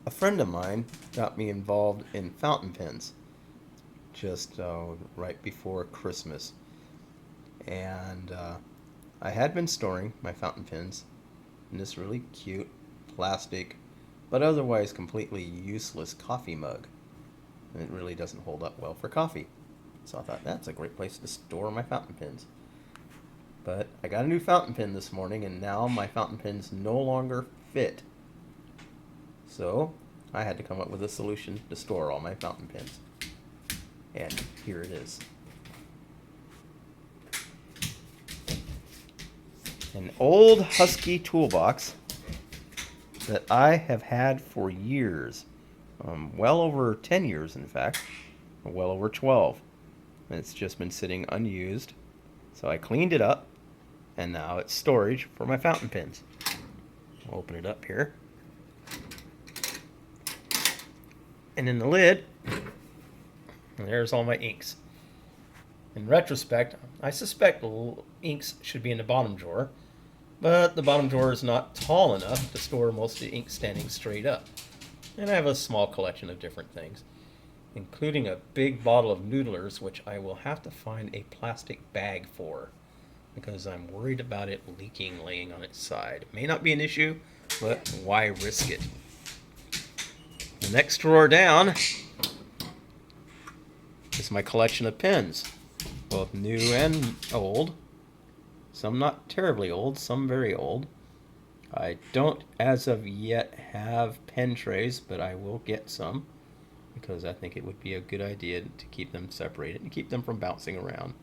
A friend of mine got me involved in fountain pens just right before Christmas. And I had been storing my fountain pens in this really cute plastic, but otherwise completely useless coffee mug. And it really doesn't hold up well for coffee. So I thought that's a great place to store my fountain pens. But I got a new fountain pen this morning, and now my fountain pens no longer fit. So I had to come up with a solution to store all my fountain pens. And here it is. An old Husky toolbox that I have had for years. Well over 10 years, in fact. Well over 12. And it's just been sitting unused. So I cleaned it up, and now it's storage for my fountain pens. I'll open it up here. And in the lid, there's all my inks. In retrospect, I suspect inks should be in the bottom drawer, but the bottom drawer is not tall enough to store most of the ink standing straight up. And I have a small collection of different things, including a big bottle of Noodlers, which I will have to find a plastic bag for, because I'm worried about it leaking laying on its side. It may not be an issue, but why risk it? The next drawer down is my collection of pens, both new and old. Some not terribly old, some very old. I don't, as of yet, have pen trays, but I will get some because I think it would be a good idea to keep them separated and keep them from bouncing around.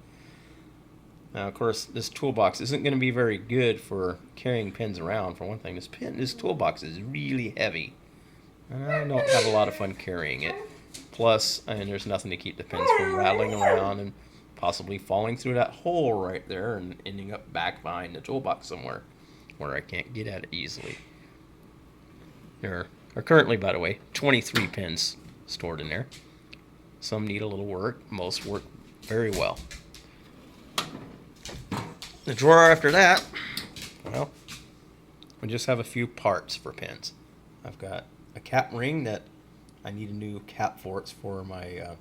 Now, of course, this toolbox isn't going to be very good for carrying pens around. For one thing, this toolbox is really heavy, and I don't have a lot of fun carrying it. Plus, I mean, there's nothing to keep the pens from rattling around and possibly falling through that hole right there and ending up back behind the toolbox somewhere where I can't get at it easily. There are currently, by the way, 23 pens stored in there. Some need a little work. Most work very well. The drawer after that, well, we just have a few parts for pens. I've got a cap ring that I need a new cap for. It's for my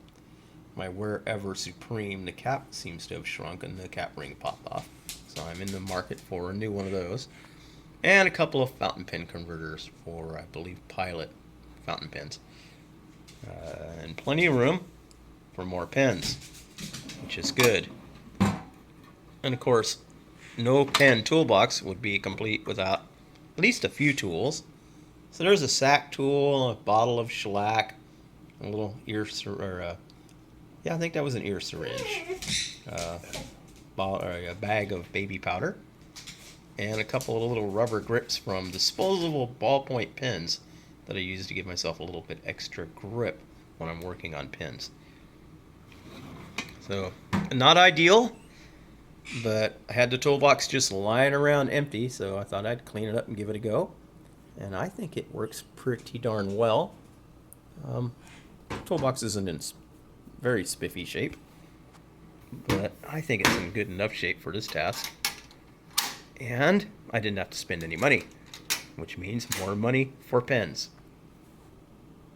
my Wherever Supreme. The cap seems to have shrunk and the cap ring popped off. So I'm in the market for a new one of those. And a couple of fountain pen converters for, I believe, Pilot fountain pens. And plenty of room for more pens, which is good. And of course, no pen toolbox would be complete without at least a few tools. So there's a sack tool, a bottle of shellac, a little I think that was an ear syringe, a bag of baby powder, and a couple of little rubber grips from disposable ballpoint pens that I use to give myself a little bit extra grip when I'm working on pens. So, not ideal, but I had the toolbox just lying around empty, so I thought I'd clean it up and give it a go. And I think it works pretty darn well. Toolbox isn't in very spiffy shape, but I think it's in good enough shape for this task. And I didn't have to spend any money, which means more money for pens.